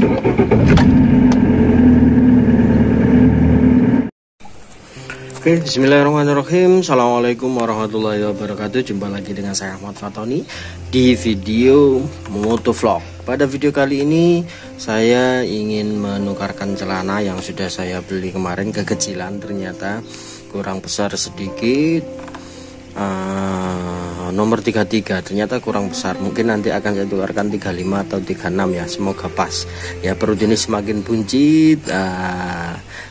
Oke, bismillahirrahmanirrahim. Assalamualaikum warahmatullahi wabarakatuh. Jumpa lagi dengan saya Ahmad Fatoni di video motovlog. Pada video kali ini saya ingin menukarkan celana yang sudah saya beli kemarin, kekecilan ternyata kurang besar sedikit. Nomor 33 ternyata kurang besar, mungkin nanti akan saya tukarkan 35 atau 36 ya, semoga pas ya. Perut ini semakin buncit.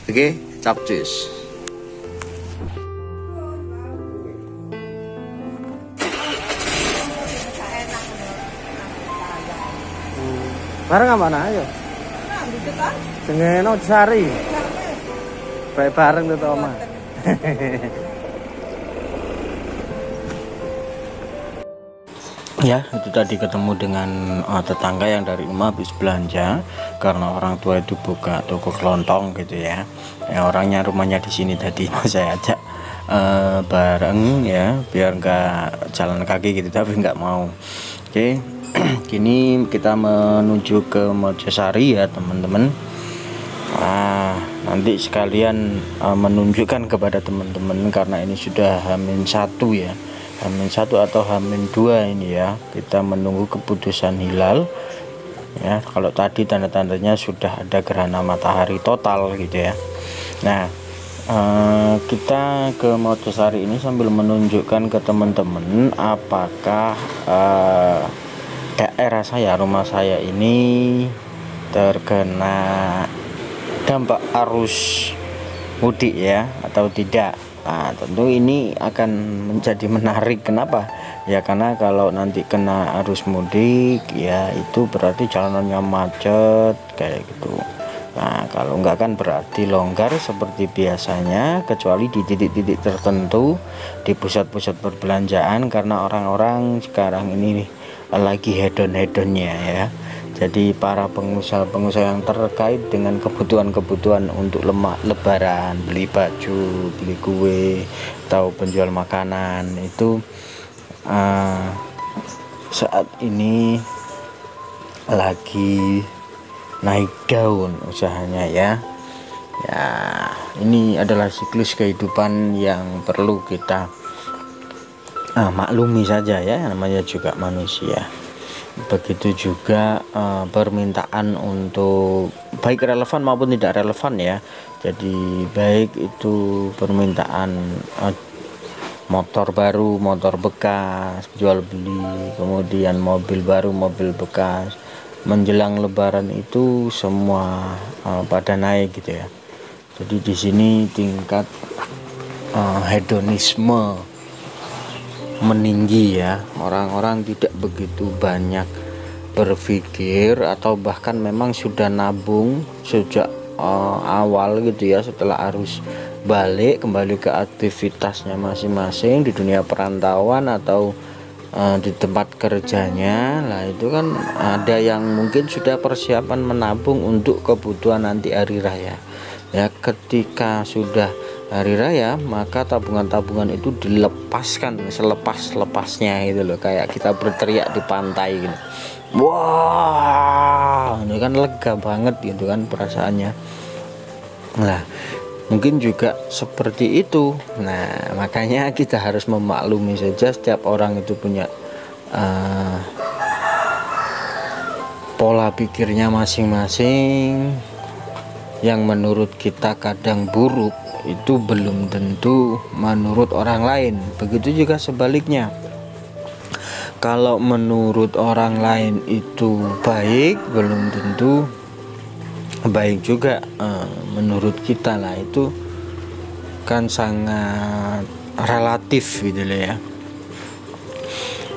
Oke, capcus. Bareng apa nah ayo? Dengan Sari. Baik bareng tuh Oma. Ya, itu tadi ketemu dengan tetangga yang dari rumah habis belanja karena orang tua itu buka toko kelontong gitu ya. Orangnya rumahnya di sini tadi mau saya ajak bareng ya, biar nggak jalan kaki gitu, tapi nggak mau. Oke. Kini kita menuju ke Mojosari ya teman-teman. Nanti sekalian menunjukkan kepada teman-teman karena ini sudah H-1 ya, H-1 atau H-2 ini ya. Kita menunggu keputusan hilal ya. Kalau tadi tanda-tandanya sudah ada gerhana matahari total gitu ya. Nah, kita ke Mojosari ini sambil menunjukkan ke teman-teman apakah daerah saya, rumah saya ini terkena dampak arus mudik ya atau tidak. Tentu ini akan menjadi menarik. Kenapa? Ya karena kalau nanti kena arus mudik ya itu berarti jalanannya macet kayak gitu. Kalau enggak kan berarti longgar seperti biasanya, kecuali di titik-titik tertentu di pusat-pusat perbelanjaan, karena orang-orang sekarang ini lagi hedon-hedonnya ya. Jadi para pengusaha-pengusaha yang terkait dengan kebutuhan-kebutuhan untuk lebaran, beli baju, beli kue, atau penjual makanan itu saat ini lagi naik daun usahanya ya. Ya, ini adalah siklus kehidupan yang perlu kita maklumi saja ya, namanya juga manusia. Begitu juga permintaan untuk baik relevan maupun tidak relevan ya. Jadi baik itu permintaan motor baru, motor bekas, jual beli, kemudian mobil baru, mobil bekas, menjelang lebaran itu semua pada naik gitu ya. Jadi di sini tingkat hedonisme meninggi ya. Orang-orang tidak begitu banyak berpikir atau bahkan memang sudah nabung sejak awal gitu ya, setelah arus balik kembali ke aktivitasnya masing-masing di dunia perantauan atau di tempat kerjanya. Lah itu kan ada yang mungkin sudah persiapan menabung untuk kebutuhan nanti hari raya ya. Ketika sudah hari raya maka tabungan-tabungan itu dilepaskan selepas-lepasnya gitu loh, kayak kita berteriak di pantai gitu. Wah, ini kan lega banget gitu kan perasaannya. Nah, mungkin juga seperti itu. Nah, makanya kita harus memaklumi saja, setiap orang itu punya pola pikirnya masing-masing. Yang menurut kita kadang buruk itu belum tentu menurut orang lain. Begitu juga sebaliknya, kalau menurut orang lain itu baik belum tentu baik juga menurut kita. Lah itu kan sangat relatif gitu loh ya.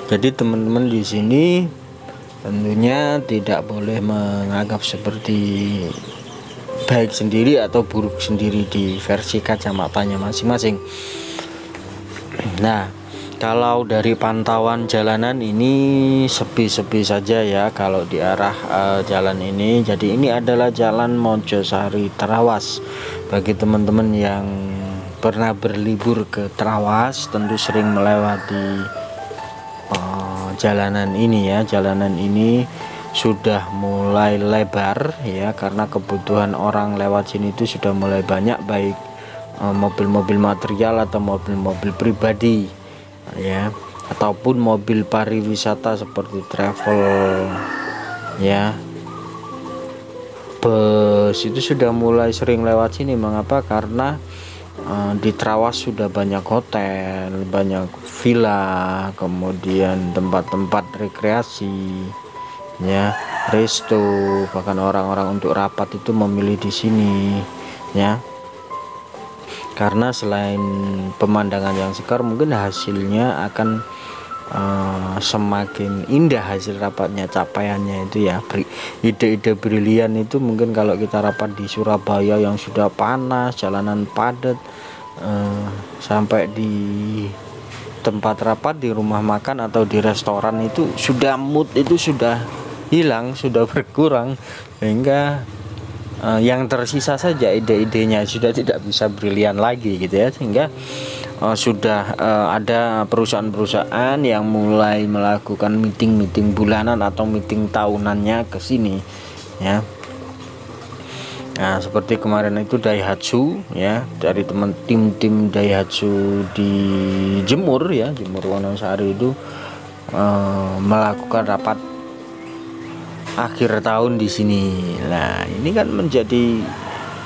Jadi teman-teman di sini tentunya tidak boleh menganggap seperti baik sendiri atau buruk sendiri di versi kacamatanya masing-masing. Nah, kalau dari pantauan jalanan ini sepi-sepi saja ya kalau di arah jalan ini. Jadi ini adalah jalan Mojosari Trawas. Bagi teman-teman yang pernah berlibur ke Trawas tentu sering melewati jalanan ini ya. Jalanan ini sudah mulai lebar ya, karena kebutuhan orang lewat sini itu sudah mulai banyak, baik mobil-mobil material atau mobil-mobil pribadi ya, ataupun mobil pariwisata seperti travel ya. Bus itu sudah mulai sering lewat sini. Mengapa? Karena di Trawas sudah banyak hotel, banyak villa, kemudian tempat-tempat rekreasi ya, resto, bahkan orang-orang untuk rapat itu memilih di sini ya. Karena selain pemandangan yang segar, mungkin hasilnya akan semakin indah hasil rapatnya, capaiannya itu ya. Ide-ide brilian itu mungkin kalau kita rapat di Surabaya yang sudah panas, jalanan padat, sampai di tempat rapat, di rumah makan atau di restoran itu sudah mood itu sudah hilang, sudah berkurang, sehingga yang tersisa saja ide-idenya, sudah tidak bisa brilian lagi gitu ya. Sehingga sudah ada perusahaan-perusahaan yang mulai melakukan meeting-meeting bulanan atau meeting tahunannya ke sini ya. Nah, seperti kemarin itu Daihatsu ya, dari tim Daihatsu di Jemur ya, Jemur Wonosari itu melakukan rapat akhir tahun di sini. Nah, ini kan menjadi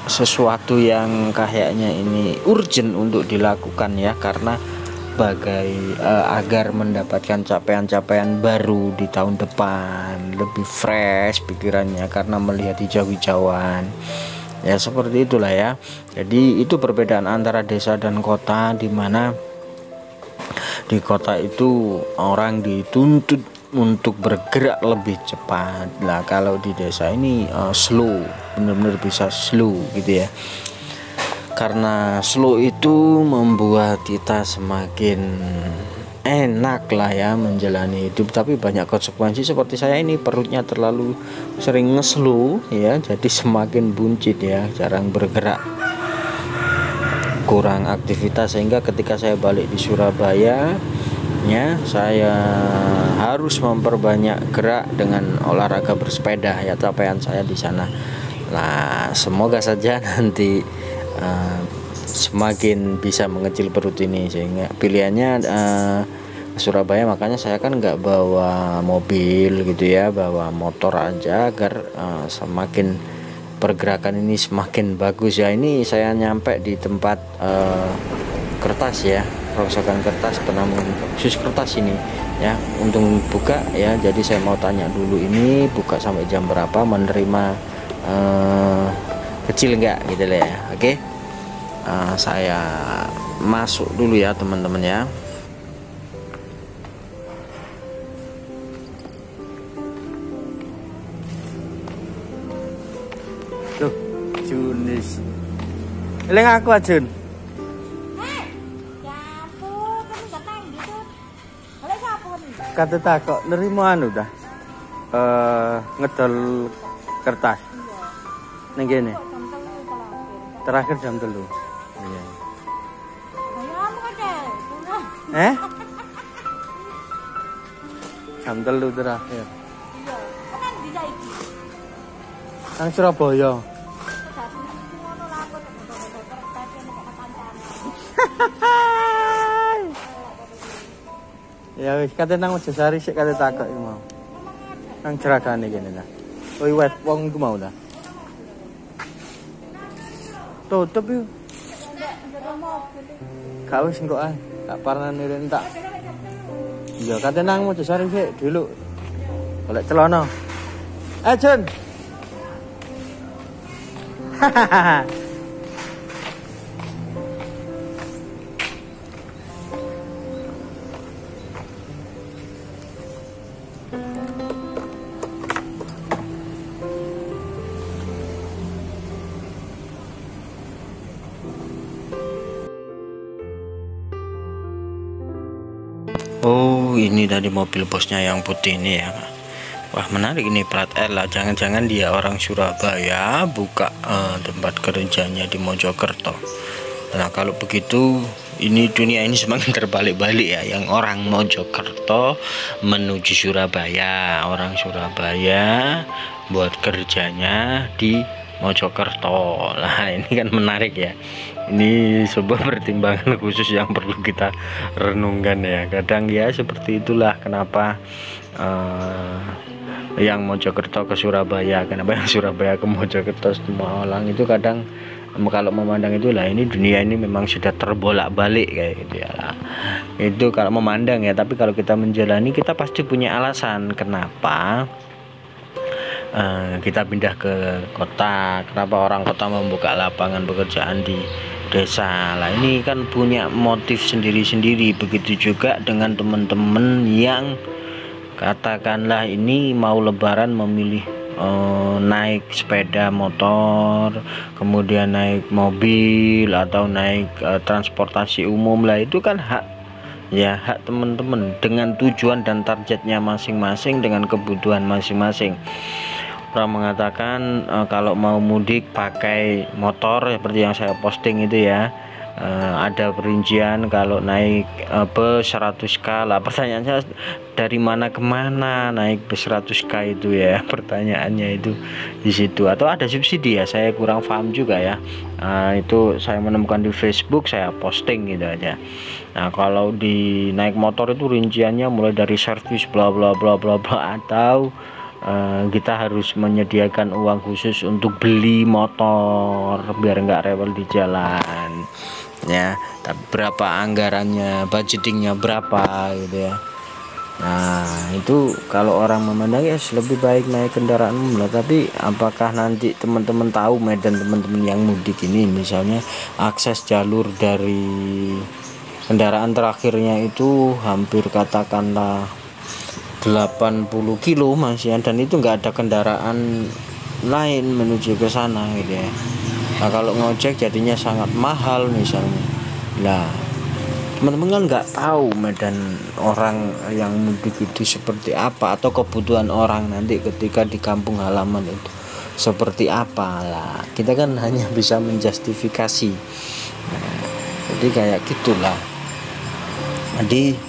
sesuatu yang kayaknya ini urgent untuk dilakukan ya, karena agar mendapatkan capaian-capaian baru di tahun depan, lebih fresh pikirannya karena melihat hijau-hijauan ya, seperti itulah ya. Jadi itu perbedaan antara desa dan kota, di mana di kota itu orang dituntut untuk bergerak lebih cepat. Lah kalau di desa ini slow, benar-benar bisa slow gitu ya. Karena slow itu membuat kita semakin enak lah ya menjalani hidup, tapi banyak konsekuensi. Seperti saya ini perutnya terlalu sering ngeslow ya, jadi semakin buncit ya, jarang bergerak, kurang aktivitas, sehingga ketika saya balik di Surabaya ya, saya harus memperbanyak gerak dengan olahraga bersepeda ya, capaian saya di sana. Nah, semoga saja nanti semakin bisa mengecil perut ini, sehingga pilihannya Surabaya. Makanya saya kan nggak bawa mobil gitu ya, bawa motor aja agar semakin pergerakan ini semakin bagus ya. Ini saya nyampe di tempat kertas ya, rongsokan kertas, penampungan khusus kertas ini ya, untuk buka ya. Jadi saya mau tanya dulu, ini buka sampai jam berapa, menerima kecil enggak gitu lah ya. Oke, saya masuk dulu ya teman-teman ya. Tuh Junis eleng aku Jun. Kata takok nerimo anu dah ngedol kertas ning kene terakhir jam 3. Iya. Jam 3 terakhir. Nang Surabaya. Ya wis kate nang Mojosari sik kate takok iki mau. Nang jeragane kene ta. Kowe wet wong iku mau ta. Tutup yuk. Gak wis engko ae. Tak parane rentak. Iya kate nang Mojosari sik dulu. Golek celana. Jun. Hahaha. Oh, ini tadi mobil bosnya yang putih ini ya. Wah, menarik ini, plat R lah. Jangan-jangan dia orang Surabaya buka tempat kerjanya di Mojokerto. Nah, kalau begitu ini dunia ini semakin terbalik-balik ya, yang orang Mojokerto menuju Surabaya, orang Surabaya buat kerjanya di Mojokerto. Nah ini kan menarik ya, ini sebuah pertimbangan khusus yang perlu kita renungkan ya. Kadang ya seperti itulah kenapa yang Mojokerto ke Surabaya, kenapa yang Surabaya ke Mojokerto, semua orang itu kadang kalau memandang itulah, ini dunia ini memang sudah terbolak-balik kayak gitu ya. Itu kalau memandang ya, tapi kalau kita menjalani, kita pasti punya alasan kenapa kita pindah ke kota, kenapa orang kota membuka lapangan pekerjaan di desa. Lah ini kan punya motif sendiri-sendiri. Begitu juga dengan teman-teman yang katakanlah ini mau lebaran memilih naik sepeda motor, kemudian naik mobil atau naik transportasi umum. Lah itu kan hak ya, hak teman-teman dengan tujuan dan targetnya masing-masing, dengan kebutuhan masing-masing. Orang mengatakan kalau mau mudik pakai motor seperti yang saya posting itu ya, ada perincian kalau naik bus 100k. Lah pertanyaannya, dari mana ke mana naik bus 100k itu ya, pertanyaannya itu di situ. Atau ada subsidi ya, saya kurang paham juga ya. Itu saya menemukan di Facebook, saya posting gitu aja. Nah kalau di naik motor itu rinciannya mulai dari servis bla bla bla bla bla, atau kita harus menyediakan uang khusus untuk beli motor biar nggak rewel di jalan ya. Tapi berapa anggarannya, budgetingnya berapa gitu ya. Nah itu kalau orang memandang ya lebih baik naik kendaraan umum lah. Tapi apakah nanti teman-teman tahu medan teman-teman yang mudik ini, misalnya akses jalur dari kendaraan terakhirnya itu hampir katakanlah 80 kilo masih, dan itu nggak ada kendaraan lain menuju ke sana gitu ya. Nah kalau ngojek jadinya sangat mahal misalnya. Nah teman-teman kan nggak tahu medan orang yang mudik itu seperti apa, atau kebutuhan orang nanti ketika di kampung halaman itu seperti apa. Lah kita kan hanya bisa menjustifikasi. Nah, jadi kayak gitulah. Jadi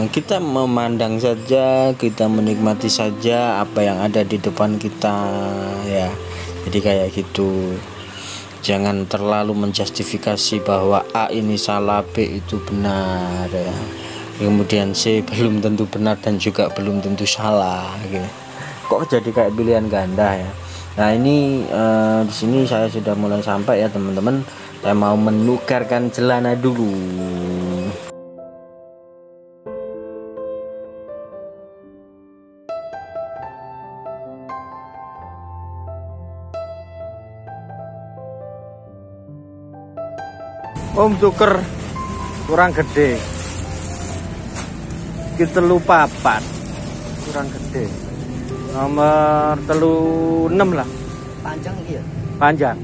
kita memandang saja, kita menikmati saja apa yang ada di depan kita ya. Jadi kayak gitu, jangan terlalu menjustifikasi bahwa A ini salah, B itu benar ya. Kemudian C belum tentu benar dan juga belum tentu salah gitu. Kok jadi kayak pilihan ganda ya. Nah ini di sini saya sudah mulai sampai ya teman-teman. Saya mau menukarkan celana dulu. Om tuker kurang gede, kita lupa papat kurang gede, nomor 36 lah, Panjang iya. panjang.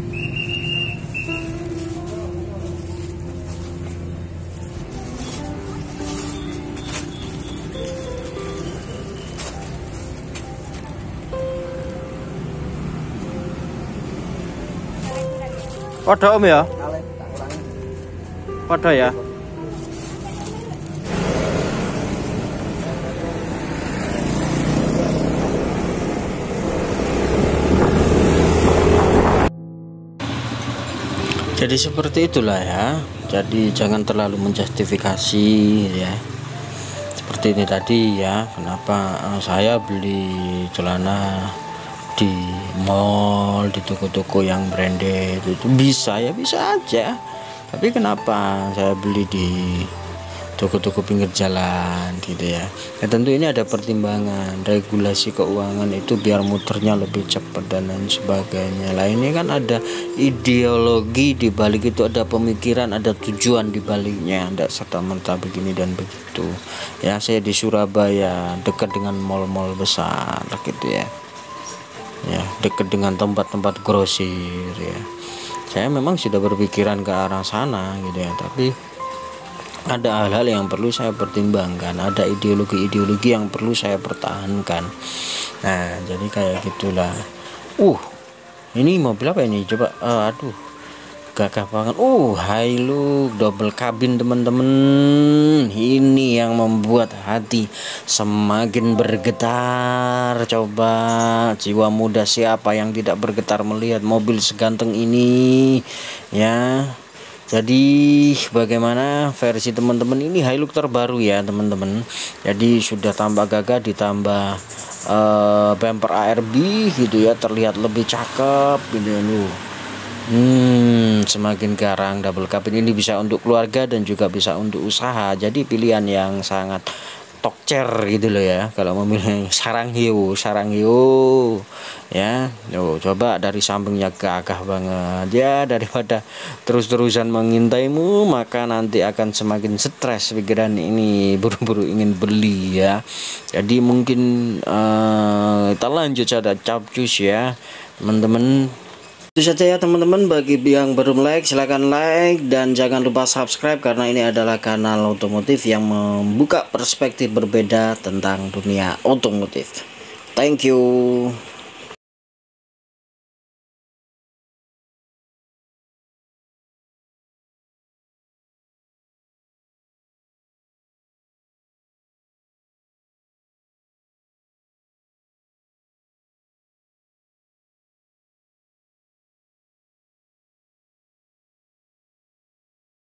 Podo om ya, podo ya. Jadi seperti itulah ya. Jadi jangan terlalu menjustifikasi ya. Seperti ini tadi ya, kenapa saya beli celana di mall, di toko-toko yang branded itu bisa ya, bisa aja. Tapi kenapa saya beli di toko-toko pinggir jalan gitu ya. Ya tentu ini ada pertimbangan regulasi keuangan itu biar muternya lebih cepat dan lain sebagainya. Lah ini kan ada ideologi di balik itu, ada pemikiran, ada tujuan di baliknya, tidak serta-merta begini dan begitu. Ya saya di Surabaya dekat dengan mall-mall besar gitu ya. Ya dekat dengan tempat-tempat grosir ya. Saya memang sudah berpikiran ke arah sana gitu ya, tapi ada hal-hal yang perlu saya pertimbangkan, ada ideologi-ideologi yang perlu saya pertahankan. Nah jadi kayak gitulah. Ini mobil apa ini coba, aduh gagah banget. Hilux double kabin teman-teman. Ini yang membuat hati semakin bergetar. Coba jiwa muda siapa yang tidak bergetar melihat mobil seganteng ini ya. Jadi bagaimana versi teman-teman ini Hilux terbaru ya teman-teman. Jadi sudah tambah gagah ditambah bumper ARB gitu ya, terlihat lebih cakep gitu ya lu. Semakin garang. Double cabin ini bisa untuk keluarga dan juga bisa untuk usaha. Jadi pilihan yang sangat tokcer gitu loh ya. Kalau memilih sarang hiu ya. Coba dari sampingnya gagah banget ya. Daripada terus-terusan mengintaimu, maka nanti akan semakin stres pikiran ini, buru-buru ingin beli ya. Jadi mungkin kita lanjut saja capcus ya teman-teman. Itu saja ya teman-teman. Bagi yang belum like, silahkan like dan jangan lupa subscribe, karena ini adalah kanal otomotif yang membuka perspektif berbeda tentang dunia otomotif. Thank you.